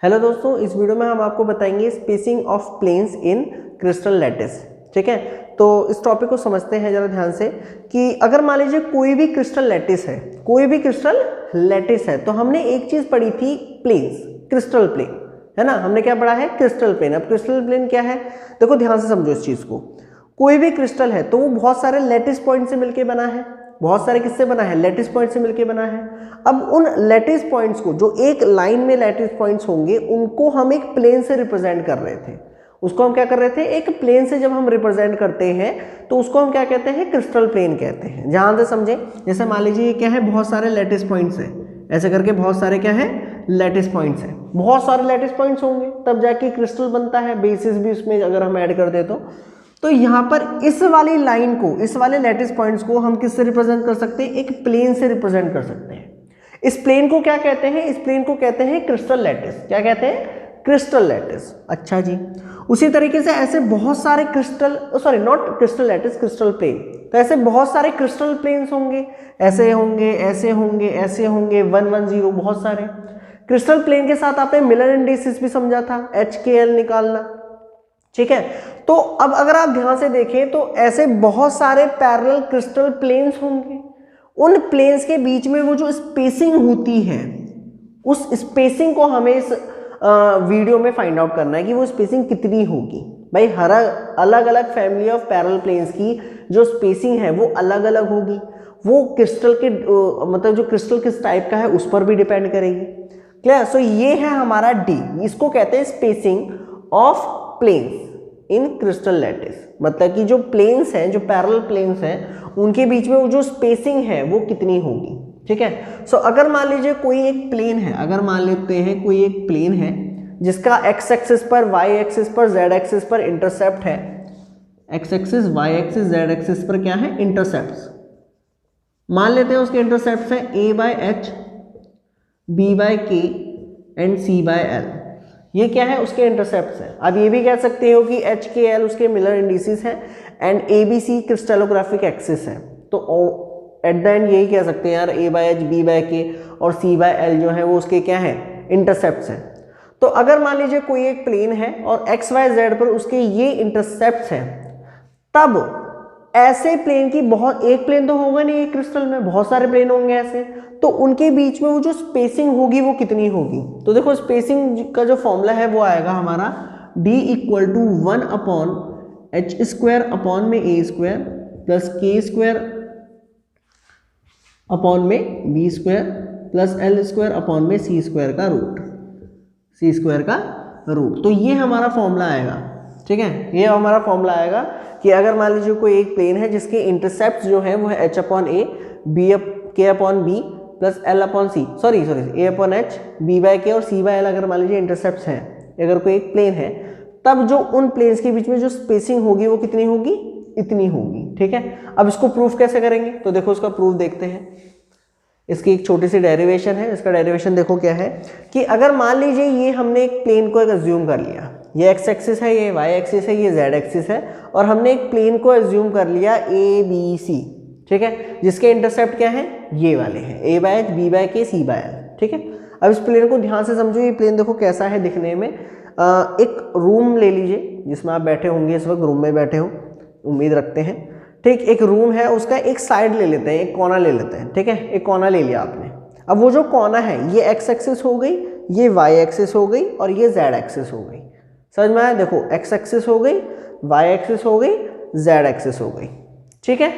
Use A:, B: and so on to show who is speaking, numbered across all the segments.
A: Hello दोस्तों, इस video में हम आपको बताएंगे spacing of planes in crystal lattice. ठीक है, तो इस टॉपिक को समझते हैं जरा ध्यान से कि अगर मान लीजिए कोई भी क्रिस्टल लैटिस है, कोई भी क्रिस्टल लैटिस है, तो हमने एक चीज पढ़ी थी प्लेन्स, क्रिस्टल प्लेन, है ना। हमने क्या पढ़ा है? Crystal plane. अब क्रिस्टल प्लेन क्या है, देखो ध्यान से समझो इस चीज को। कोई भी क्रिस्टल है तो वो बहुत सारे लैटिस पॉइंट से मिलकर बना है। बहुत सारे किससे बना है? लैटिस पॉइंट से मिलकर बना है। अब उन लैटिस पॉइंट्स को, जो एक लाइन में लैटिस पॉइंट्स होंगे, उनको हम एक प्लेन से रिप्रेजेंट कर रहे थे। उसको हम क्या कर रहे थे? एक प्लेन से जब हम रिप्रेजेंट करते हैं तो उसको हम क्या कहते हैं? क्रिस्टल प्लेन कहते हैं। ध्यान से समझे, जैसे मान लीजिए ये क्या है, बहुत सारे लैटिस पॉइंट्स हैं, ऐसे करके बहुत सारे क्या है? लैटिस पॉइंट्स हैं। बहुत सारे लैटिस पॉइंट्स होंगे तब जाके क्रिस्टल बनता है, बेसिस भी उसमें अगर हम ऐड कर दे तो यहाँ पर इस वाली लाइन को, इस वाले लैटिस पॉइंट्स को हम किससे रिप्रेजेंट कर सकते हैं? एक प्लेन से रिप्रेजेंट कर सकते हैं। इस प्लेन को क्या कहते हैं? इस प्लेन को कहते हैं क्रिस्टल लैटिस। क्या कहते हैं? Crystal lattice. अच्छा जी, उसी तरीके से ऐसे बहुत सारे crystal, sorry not crystal lattice, crystal plane. तो ऐसे बहुत सारे क्रिस्टल प्लेन्स होंगे, ऐसे होंगे, ऐसे होंगे, ऐसे होंगे, 1 1 0, बहुत सारे क्रिस्टल प्लेन के साथ आपने मिलर इंडिसेस भी समझा था, HKL निकालना। ठीक है, तो अब अगर आप ध्यान से देखें तो ऐसे बहुत सारे पैरेलल क्रिस्टल प्लेन्स होंगे। उन प्लेन्स के बीच में वो जो स्पेसिंग होती है, उस स्पेसिंग को हमें इस वीडियो में फाइंड आउट करना है कि वो स्पेसिंग कितनी होगी। भाई हर अलग अलग फैमिली ऑफ पैरेलल प्लेन्स की जो स्पेसिंग है वो अलग अलग होगी। वो क्रिस्टल के मतलब जो क्रिस्टल किस टाइप का है उस पर भी डिपेंड करेगी। क्लियर? सो ये है हमारा डी, इसको कहते हैं spacing of planes in crystal lattice. मतलब कि जो प्लेन्स हैं, जो पैरेलल प्लेन्स हैं, उनके बीच में वो जो स्पेसिंग है वो कितनी होगी। ठीक है, सो अगर मान लीजिए कोई एक प्लेन है, अगर मान लेते हैं कोई एक प्लेन है जिसका x एक्सिस पर, y एक्सिस पर, z एक्सिस पर इंटरसेप्ट है, x axis, y axis, z axis पर क्या है? इंटरसेप्ट्स। मान लेते हैं उसके इंटरसेप्ट्स हैं a/h, b/k एंड c/l। ये क्या है? उसके इंटरसेप्ट्स हैं। अब ये भी कह सकते हो कि HKL उसके मिलर इंडिसेस हैं एंड ABC क्रिस्टलोग्राफिक एक्सिस है। तो एट द एंड यही कह सकते हैं यार, A/H, B/K और C/L जो है वो उसके क्या है? इंटरसेप्ट्स हैं। तो अगर मान लीजिए कोई एक प्लेन है और XYZ पर उसके ये इंटरसेप्ट्स हैं, तब ऐसे प्लेन की बहुत, एक प्लेन तो होगा नहीं एक क्रिस्टल में, बहुत सारे प्लेन होंगे ऐसे, तो उनके बीच में वो जो स्पेसिंग होगी वो कितनी होगी? तो देखो स्पेसिंग का जो फॉर्मूला है वो आएगा हमारा D = 1/h² अपॉन में a² प्लस k² अपॉन में b² प्लस l² अपॉन में c² का रूट। तो ये हमारा फॉर्मूला आएगा। ठीक है, ये हमारा फॉर्मूला आएगा कि अगर मान लीजिए कोई एक प्लेन है जिसके इंटरसेप्ट जो है वो है h/a, k/b plus l/c, sorry a/h, b/k और c/l। अगर मान लीजिए इंटरसेप्ट हैं, अगर कोई एक प्लेन है, तब जो उन प्लेन्स के बीच में जो स्पेसिंग होगी वो कितनी होगी? इतनी होगी। ठीक है, अब इसको प्रूफ कैसे करेंगे? तो देखो इसका प्रूफ देखते हैं। इसकी एक छोटी सी डेरिवेशन है। इसका डेरिवेशन देखो क्या है कि अगर मान लीजिए ये हमने एक प्लेन को एज्यूम कर लिया, ये x एक्सिस है, ये y एक्सिस है, ये z एक्सिस है, और हमने एक प्लेन को एज्यूम कर लिया ABC। ठीक है, जिसके इंटरसेप्ट क्या है? ये वाले हैं, A/h, B/k, C/l। ठीक है, अब इस प्लेन को ध्यान से समझो। ये प्लेन देखो कैसा है दिखने में। एक रूम ले लीजिए जिसमें आप बैठे होंगे, इस वक्त रूम में बैठे हो, उम्मीद रखते हैं। ठीक, एक रूम है, उसका एक साइड ले लेते हैं, एक कोना ले लेते हैं। ठीक है, एक कोना ले लिया आपने। अब वो जो कोना है ये x एक्सिस हो गई, ये y एक्सिस हो गई और ये z एक्सिस हो गई। समझ में आया? देखो x एक्सिस हो गई, y एक्सिस हो गई, z एक्सिस हो गई। ठीक है,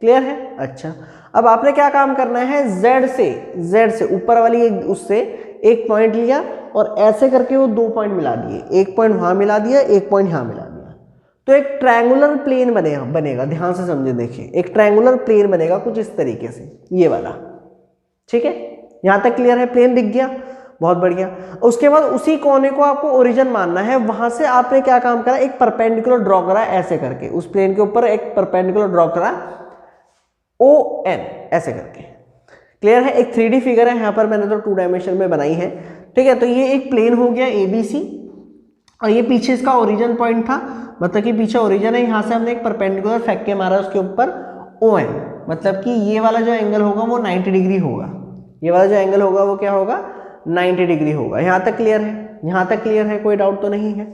A: क्लियर है? अच्छा, अब आपने क्या काम करना है? z से ऊपर वाली उससे एक पॉइंट लिया और ऐसे करके वो 2 पॉइंट मिला दिए, एक पॉइंट वहां मिला दिया, एक पॉइंट यहां मिला दिया, तो एक ट्रायंगुलर प्लेन बनेगा। ध्यान से समझे, देखिए एक ट्रायंगुलर प्लेन बनेगा कुछ इस तरीके से, ये वाला। ठीक है, यहां तक क्लियर है? प्लेन दिख गया, बहुत बढ़िया। उसके बाद उसी कोने को आपको ओरिजिन मानना है। वहां से आपने क्या काम करा? एक परपेंडिकुलर ड्रॉ करा, ऐसे करके उस प्लेन के ऊपर एक परपेंडिकुलर ड्रॉ करा, ON ऐसे करके। क्लियर है? एक 3D फिगर है, यहाँ पर मैंने तो 2 डायमेंशन में बनाई है। ठीक है, तो ये एक प्लेन हो गया ABC, और ये पीछे इसका ओरिजिन पॉइंट था, मतलब कि पीछे ओरिजिन है, यहाँ से हमने एक परपेंडिकुलर फेंक के मारा उसके ऊपर ON, मतलब कि ये वाला जो एंगल होगा वो 90 डिग्री होगा। ये वाला जो एंगल होगा वो क्या होगा? 90 डिग्री होगा। यहाँ तक क्लियर है? यहाँ तक क्लियर है, कोई डाउट तो नहीं है,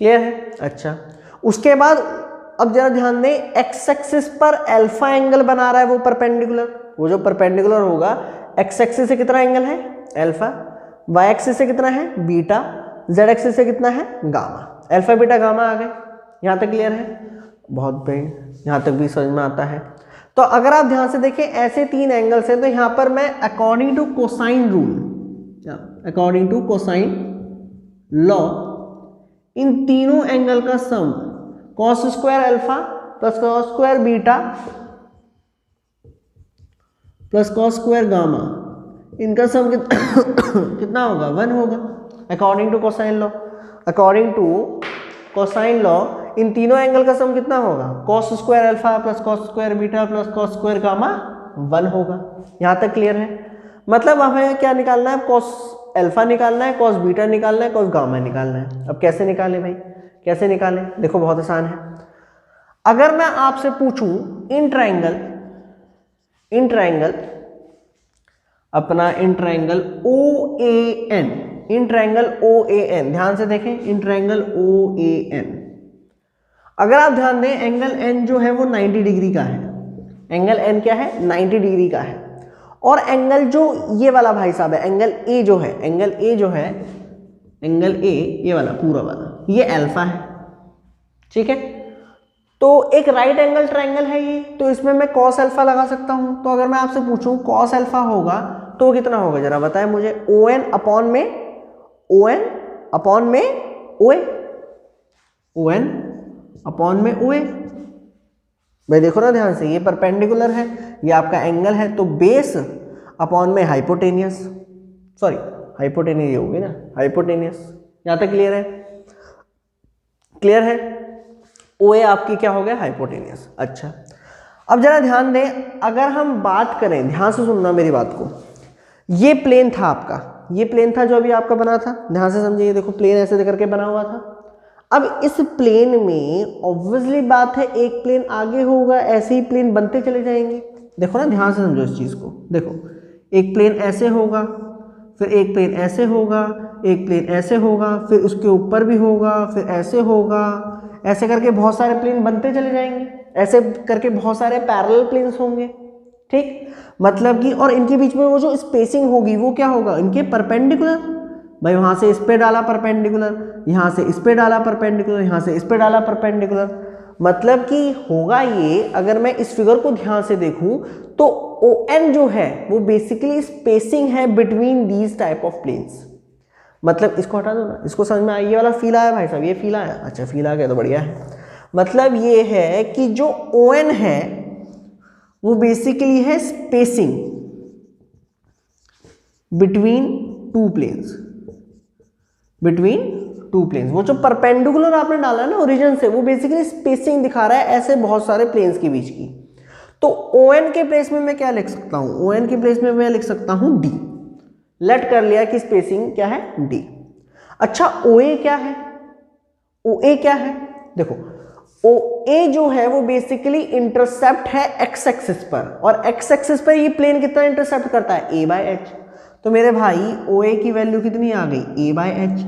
A: क्लियर है। अच्छा, उसके बाद अब जरा ध्यान दें, एक्स एक्सिस पर अल्फा एंगल बना रहा है वो परपेंडिकुलर, वो जो परपेंडिकुलर होगा एक्स एक्सिस से कितना एंगल है अल्फा, वाई एक्सिस से कितना है बीटा, जेड एक्सिस से कितना है गामा, अल्फा बीटा गामा आ गए। यहाँ तक क्लियर है, बहुत बढ़िया, यहाँ तक भी समझ में आता है। तो अगर आप ध्यान से देखें ऐसे तीन एंगल्स हैं, तो यहाँ पर मैं according to cosine rule, according to cosine law, इन तीनों एंगल का sum cos square alpha plus cos square beta plus cos square gamma, इनका सम कितना होगा 1 होगा, according to cosine law. According to cosine law इन तीनों एंगल का सम कितना होगा, cos square alpha plus cos square beta plus cos square gamma 1 होगा। यहाँ तक क्लियर है। मतलब हमें क्या निकालना है, कॉस अल्फा निकालना है, कॉस बीटा निकालना है, कॉस गामा निकालना है। अब कैसे निकालें भाई, कैसे निकालें, देखो बहुत आसान है। अगर मैं आपसे पूछूं इन ट्राइंगल अपना in triangle OAN, in triangle OAN, ध्यान से देखें इन ट्राइंगल OAN, अगर आप ध्यान दें एंगल N जो है वो 90 डिग्री का है, एंगल N क्या है 90 डिग्री का है, और एंगल जो ये वाला भाई साहब है एंगल A जो है, एंगल A जो है, एंगल A ये वाला पूरा वाला ये अल्फा है, ठीक है। तो एक राइट एंगल ट्राइंगल है ये, तो इसमें मैं कॉस अल्फा लगा सकता हूं। तो अगर मैं आपसे पूछूं कॉस अल्फा होगा तो कितना होगा जरा बताएं मुझे, ON अपॉन में OA, ON अपॉन में OA। भाई देखो ना ध्यान से, ये परपेंडिकुलर है, ये आपका एंगल है, तो बेस अपॉन में हाइपोटेनियस, सॉरी हाइपोटेनियस ये होगी ना, हाइपोटेनियस। यहां तक क्लियर है, क्लियर है। OA आपकी क्या हो गया हाइपोटेनियस। अच्छा, अब जरा ध्यान दें, अगर हम बात करें, ध्यान से सुनना मेरी बात को, ये प्लेन था आपका, ये प्लेन था जो अभी आपका बना था, ध्यान से समझिए, देखो प्लेन ऐसे करके बना हुआ था। अब इस प्लेन में ऑब्वियसली बात है एक प्लेन आगे होगा, ऐसे ही प्लेन बनते चले जाएंगे। देखो ना ध्यान से समझो इस चीज को, देखो एक प्लेन ऐसे होगा, फिर एक प्लेन ऐसे होगा, एक प्लेन ऐसे होगा, फिर उसके ऊपर भी होगा, फिर ऐसे होगा, ऐसे करके बहुत सारे प्लेन बनते चले जाएंगे, ऐसे करके बहुत सारे पैरेलल प्लेन्स होंगे, ठीक। मतलब कि और इनके बीच में वो जो स्पेसिंग होगी वो क्या होगा, इनके परपेंडिकुलर। भाई वहां से इस पे डाला परपेंडिकुलर, यहां से इस पे डाला परपेंडिकुलर, यहां से इस पे डाला परपेंडिकुलर, मतलब कि होगा ये, अगर मैं इस फिगर को ध्यान से देखूं तो ON जो है वो बेसिकली स्पेसिंग है between these type of planes. मतलब इसको हटा दो ना, इसको समझ में आया, ये वाला फील आया भाई साहब, ये फील आया, अच्छा फील आ गया तो बढ़िया है। मतलब ये है कि जो ON है वो बेसिकली है spacing between two planes, between two planes. वो जो परपेंडिकुलर आपने डाला है ना ओरिजिन से, वो बेसिकली स्पेसिंग दिखा रहा है ऐसे बहुत सारे प्लेन्स के बीच की। तो ON के प्लेस में मैं क्या लिख सकता हूं, ON के प्लेस में मैं लिख सकता हूं D। लेट कर लिया कि स्पेसिंग क्या है D। अच्छा OA क्या है, OA क्या है, देखो OA जो है वो बेसिकली इंटरसेप्ट है x एक्सिस पर, और x एक्सिस पर ये प्लेन कितना इंटरसेप्ट करता है A/H। तो मेरे भाई OA की वैल्यू कितनी आ गई A/H।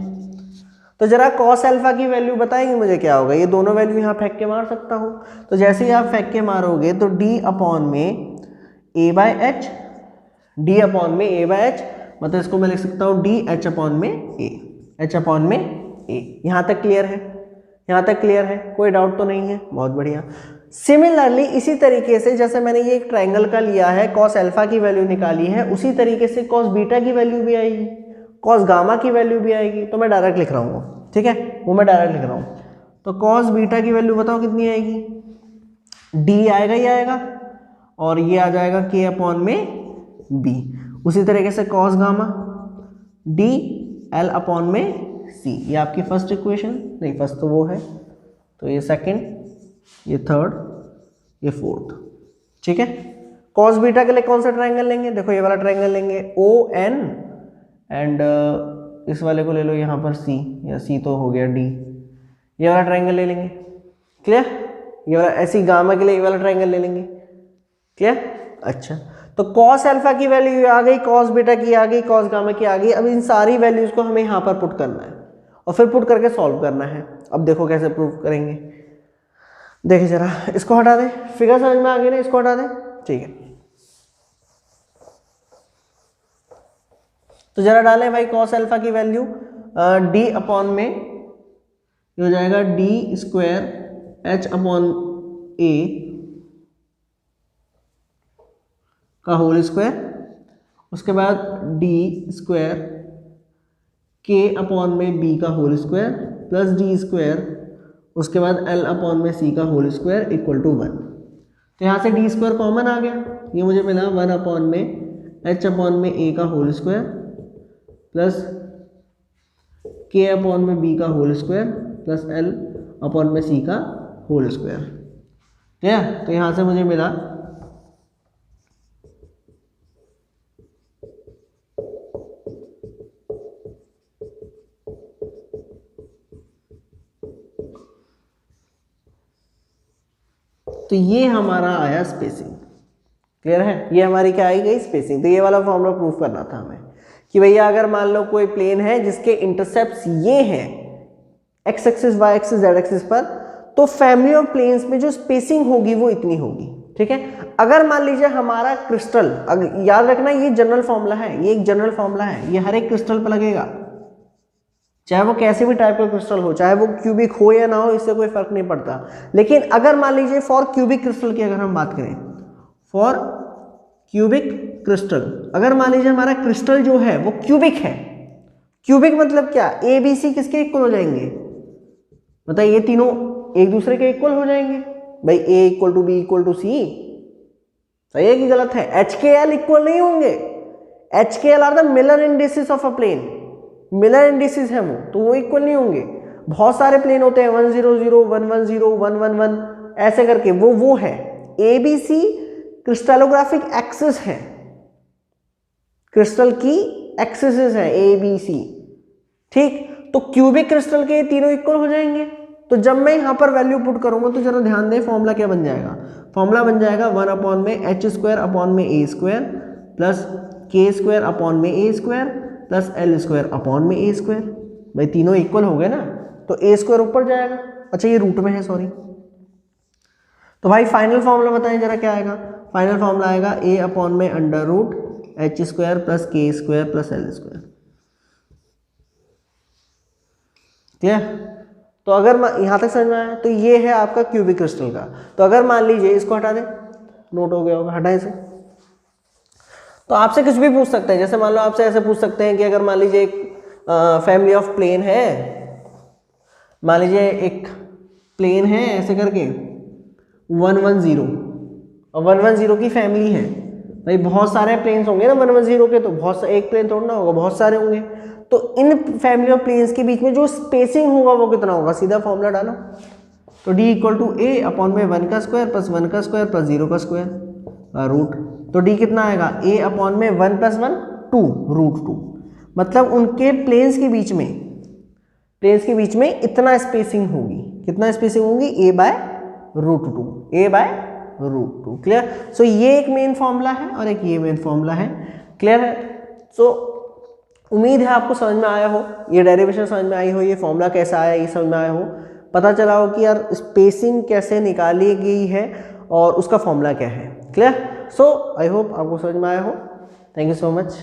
A: तो जरा cos अल्फा की वैल्यू बताएंगे मुझे क्या होगा, ये दोनों वैल्यू यहाँ फेंक के मार सकता हूँ। तो जैसे ही आप फेंक के मारोगे तो D अपॉन में A/H, D अपॉन में A/H, मतलब इसको मैं लिख सकता हूँ D H अपॉन में A, H अपॉन में A। यहाँ तक क्लियर है, यहाँ तक क्लियर है, कोई डाउट तो नहीं है, बहुत बढ़िया। सिमिलरली इसी तरीके से जैसे मैंने ये एक ट्राइंगल का लिया है, कॉस अल्फा की वैल्यू निकाली है, उसी तरीके से कॉस बीटा की वैल्यू भी आएगी, कॉस गामा की वैल्यू भी आएगी। तो मैं डायरेक्ट लिख रहा हूँ, ठीक है, वो मैं डायरेक्ट लिख रहा हूँ। तो कॉस बीटा की वैल्यू बताओ कितनी आएगी, D आएगा ही आएगा, और ये आ जाएगा K अपॉन में B। उसी तरीके से cos gamma D L upon में C। ये आपकी फर्स्ट इक्वेशन, नहीं फर्स्ट तो वो है, तो ये सेकंड, ये थर्ड, ये फोर्थ, ठीक है। कॉस बीटा के लिए कौन सा ट्रायंगल लेंगे, देखो ये वाला ट्रायंगल लेंगे ON, एंड इस वाले को ले लो यहाँ पर C, या C तो हो गया D, ये वाला ट्रायंगल ले लेंगे, क्लियर। ये वाला ऐसी गामा के लिए ये वाला ट्रायंगल ले लेंगे, क्लियर। अच्छा, तो कॉस अल्फा की वैल्यू आ गई, कॉस बीटा की आ गई, कॉस गामा की आ गई। अब इन सारी वैल्यूज को हमें यहाँ पर पुट करना है और फिर पुट करके सॉल्व करना है। अब देखो कैसे प्रूव करेंगे। देखिए जरा इसको हटा दें, फिगर समझ में आ गई ना, इसको हटा दें, ठीक है। तो जरा डालें भाई कॉस अल्फा की वैल्यू डी अपॉन में ये हो जाएगा D square H upon A का होल स्क्वायर, उसके बाद डी स्क्वायर के अपॉन में बी का whole square plus D square, उसके बाद एल अपॉन में सी का होल स्क्वायर इक्वल टू 1। तो यहाँ से डी स्क्वायर कॉमन आ गया, ये मुझे मिला 1 अपॉन में एच अपॉन में ए का whole square plus K upon में बी का whole square plus L upon में सी का होल स्क्वायर। ठीक है, तो यहाँ से मुझे मिला तो ये हमारा आया स्पेसिंग। क्लियर है, ये हमारी क्या आई गई स्पेसिंग। तो ये वाला फॉर्मूला प्रूफ करना था हमें कि भैया अगर मान लो कोई प्लेन है जिसके इंटरसेप्ट्स ये हैं X axis Y axis Z axis पर, तो फैमिली ऑफ प्लेन्स में जो स्पेसिंग होगी वो इतनी होगी। ठीक है, अगर मान लीजिए हमारा क्रिस्टल, याद रखना ये जनरल फॉर्मूला है, ये एक जनरल फॉर्मूला है, ये हर एक क्रिस्टल पर लगेगा, चाहे वो कैसे भी टाइप का क्रिस्टल हो, चाहे वो क्यूबिक हो या ना हो, इससे कोई फर्क नहीं पड़ता। लेकिन अगर मान लीजिए फॉर क्यूबिक क्रिस्टल की अगर हम बात करें, फॉर क्यूबिक क्रिस्टल, अगर मान लीजिए हमारा क्रिस्टल जो है वो क्यूबिक है, क्यूबिक मतलब क्या, ए बी सी किसके इक्वल हो जाएंगे, मतलब ये तीनों एक दूसरे के इक्वल हो जाएंगे भाई, A equal to B equal to C. सही है कि गलत है? एच के एल इक्वल नहीं होंगे, H K L are the Miller indices of a plane, Miller indices है वो, तो वो इक्वल नहीं होंगे। बहुत सारे प्लेन होते हैं 1 0 0 1 1 0 1 1 1 ऐसे करके, वो है A B C crystallographic axis है, क्रिस्टल की एक्सिस है ए बी सी। ठीक, तो क्यूबिक क्रिस्टल के तीनों इक्वल हो जाएंगे। तो जब मैं यहां पर वैल्यू पुट करूंगा तो जरा ध्यान दें, फॉर्मूला क्या बन जाएगा, फॉर्मूला बन जाएगा 1 अपॉन में एच स्क्वायर अपॉन में a square plus k square upon में a square plus l square upon में ए स्क्वायर। भाई तीनों इक्वल हो गए ना, तो ए स्क्वायर ऊपर जाएगा, अच्छा ये रूट में है सॉरी। तो भाई फाइनल फॉर्मूला बताएं जरा क्या आएगा, फाइनल फॉर्मूला आएगा ए अपॉन में under root h square plus k square plus l square. Clear? तो अगर यहां तक समझ में आया, तो ये है आपका क्यूबिक क्रिस्टल का। तो अगर मान लीजिए इसको हटा दें, नोट हो गया होगा, हटाएं इसे। तो आपसे कुछ भी पूछ सकते हैं, जैसे मान लो आपसे ऐसे पूछ सकते हैं कि अगर मान लीजिए एक फैमिली ऑफ प्लेन है, मान लीजिए एक प्लेन है ऐसे करके 1 1 0 और 1 1 0 की फैमिली है। भाई बहुत सारे प्लेन्स होंगे ना 1 1 0 के, तो बहुत एक प्लेन तोड़ना होगा, बहुत सारे होंगे। तो इन फैमिली ऑफ प्लेन्स के बीच में जो स्पेसिंग होगा वो कितना होगा, सीधा फॉर्मूला डालो। तो d equal to A upon में 1 का स्क्वायर प्लस 1 का स्क्वायर प्लस 0 का स्क्वायर रूट। तो d कितना आएगा, a अपॉन में 1 प्लस 1 2 रूट 2। मतलब उनके प्लेन्स के बीच में इतना स्पेसिंग होगी, कितना स्पेसिंग होगी, a by root 2, a by root 2। Clear? So ये एक मेन फॉर्मूला है और एक ये मेन फॉर्मूला है। क्लियर है? सो उम्मीद है आपको समझ में आया हो, ये डेरिवेशन समझ में आई हो, ये फॉर्मूला कैसा आया ये समझ में आया हो, पता चला हो कि यार स्पेसिंग कैसे निकाली गई है और उसका फॉर्मूला क्या है। क्लियर? सो आई होप आपको समझ में आया हो। Thank you so much.